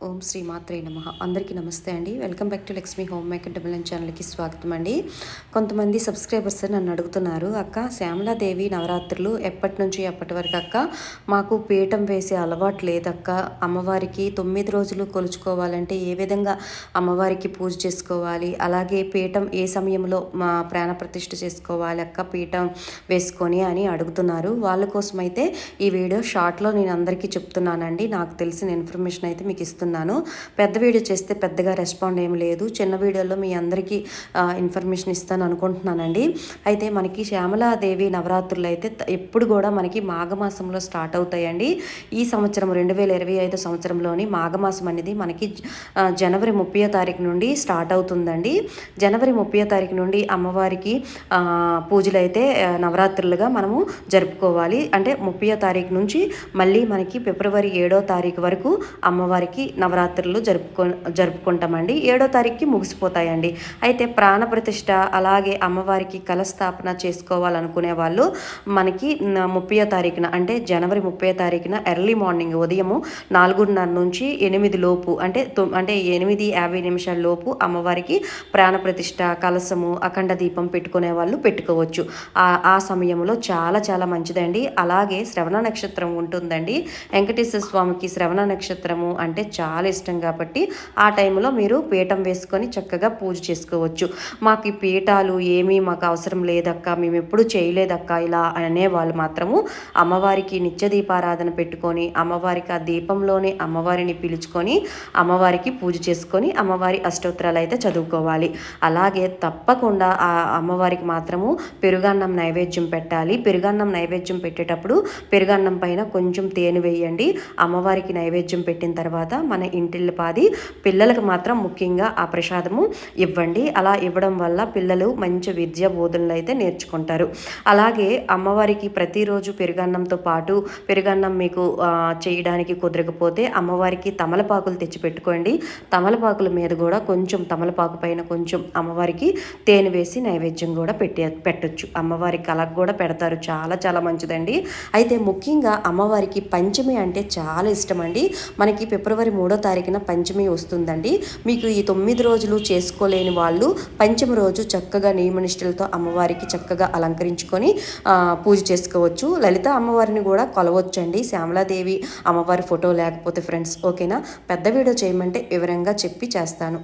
ఓం శ్రీ మాత్రే నమః. అందరికీ నమస్తే అండి. Welcome back to Lakshmi home maker double and ఛానల్కి స్వాగతం అండి. కొంతమంది సబ్స్క్రైబర్స్ నన్ను అడుగుతున్నారు, అక్క శ్యామలాదేవి నవరాత్రులు ఎప్పటి నుంచి ఎప్పటి వరకు అక్క? మాకు పీఠం వేసే అలవాటు లేదక్క. అమ్మవారికి 9 రోజులు కొలుచుకోవాలంటే ఏ విధంగా అమ్మవారికి పూజ చేసుకోవాలి, అలాగే పీఠం ఏ సమయంలో మా ప్రాణప్రతిష్ఠ చేసుకోవాలి అక్క పీఠం వేసుకొని అని అడుగుతున్నారు. వాళ్ళ కోసమైతే ఈ వీడియో షార్ట్లో నేను అందరికీ చెప్తున్నానండి. నాకు తెలిసిన ఇన్ఫర్మేషన్ అయితే మీకు ఇస్తున్నాను. పెద్ద వీడియో చేస్తే పెద్దగా రెస్పాండ్ ఏమి లేదు. చిన్న వీడియోలో మీ అందరికీ ఇన్ఫర్మేషన్ ఇస్తాను అనుకుంటున్నానండి. అయితే మనకి శ్యామలాదేవి నవరాత్రులు అయితే ఎప్పుడు కూడా మనకి మాఘమాసంలో స్టార్ట్ అవుతాయండి. ఈ సంవత్సరం 2025 సంవత్సరంలోని మాఘమాసం అనేది మనకి జనవరి 30వ తారీఖు నుండి స్టార్ట్ అవుతుందండి. జనవరి 30వ తారీఖు నుండి అమ్మవారికి పూజలు అయితే నవరాత్రులుగా మనము జరుపుకోవాలి. అంటే 30వ తారీఖు నుంచి మళ్ళీ మనకి ఫిబ్రవరి 7వ తారీఖు వరకు అమ్మవారికి నవరాత్రులు జరుపుకుంటామండి. 7వ తారీఖుకి ముగిసిపోతాయండి. అయితే ప్రాణప్రతిష్ఠ అలాగే అమ్మవారికి కలస్థాపన చేసుకోవాలనుకునే వాళ్ళు మనకి 30వ తారీఖున అంటే జనవరి 30వ తారీఖున ఎర్లీ మార్నింగ్ ఉదయము 4:30 నుంచి 8 లోపు అంటే 8:50 లోపు అమ్మవారికి ప్రాణప్రతిష్ఠ కలసము అఖండ దీపం పెట్టుకునే వాళ్ళు పెట్టుకోవచ్చు. ఆ సమయంలో చాలా చాలా మంచిదండి. అలాగే శ్రవణ నక్షత్రం ఉంటుందండి. వెంకటేశ్వర స్వామికి శ్రవణ నక్షత్రము అంటే చాలా ఇష్టం కాబట్టి ఆ టైంలో మీరు పీఠం వేసుకొని చక్కగా పూజ చేసుకోవచ్చు. మాకు ఈ పీఠాలు ఏమీ మాకు అవసరం లేదక్క, మేము ఎప్పుడు చేయలేదక్క ఇలా అనేవాళ్ళు మాత్రము అమ్మవారికి నిత్య దీపారాధన పెట్టుకొని అమ్మవారికి ఆ దీపంలోనే అమ్మవారిని పిలుచుకొని అమ్మవారికి పూజ చేసుకొని అమ్మవారి అష్టోత్తరాలు అయితే చదువుకోవాలి. అలాగే తప్పకుండా ఆ అమ్మవారికి మాత్రము పెరుగన్నం నైవేద్యం పెట్టాలి. పెరుగన్నం నైవేద్యం పెట్టేటప్పుడు పెరుగన్నం పైన కొంచెం తేనె వేయండి. అమ్మవారికి నైవేద్యం పెట్టిన తర్వాత మన ఇంటిల్లిపాది పిల్లలకు మాత్రం ముఖ్యంగా ఆ ప్రసాదము ఇవ్వండి. అలా ఇవ్వడం వల్ల పిల్లలు మంచి విద్యా బోధనలు అయితే నేర్చుకుంటారు. అలాగే అమ్మవారికి ప్రతిరోజు పెరుగన్నంతో పాటు పెరుగన్నం మీకు చేయడానికి కుదరకపోతే అమ్మవారికి తమలపాకులు తెచ్చి పెట్టుకోండి. తమలపాకుల మీద కూడా కొంచెం తమలపాకు పైన కొంచెం అమ్మవారికి తేనె వేసి నైవేద్యం కూడా పెట్టొచ్చు. అమ్మవారికి అలా కూడా పెడతారు. చాలా చాలా మంచిదండి. అయితే ముఖ్యంగా అమ్మవారికి పంచమి అంటే చాలా ఇష్టం అండి. మనకి ఫిబ్రవరి 3వ తారీఖున పంచమి వస్తుందండి. మీకు ఈ 9 రోజులు చేసుకోలేని వాళ్ళు పంచమి రోజు చక్కగా నియమనిష్టలతో అమ్మవారికి చక్కగా అలంకరించుకొని పూజ చేసుకోవచ్చు. లలిత అమ్మవారిని కూడా కొలవచ్చండి. శ్యామలాదేవి అమ్మవారి ఫోటో లేకపోతే ఫ్రెండ్స్, ఓకేనా? పెద్ద వీడియో చేయమంటే వివరంగా చెప్పి చేస్తాను.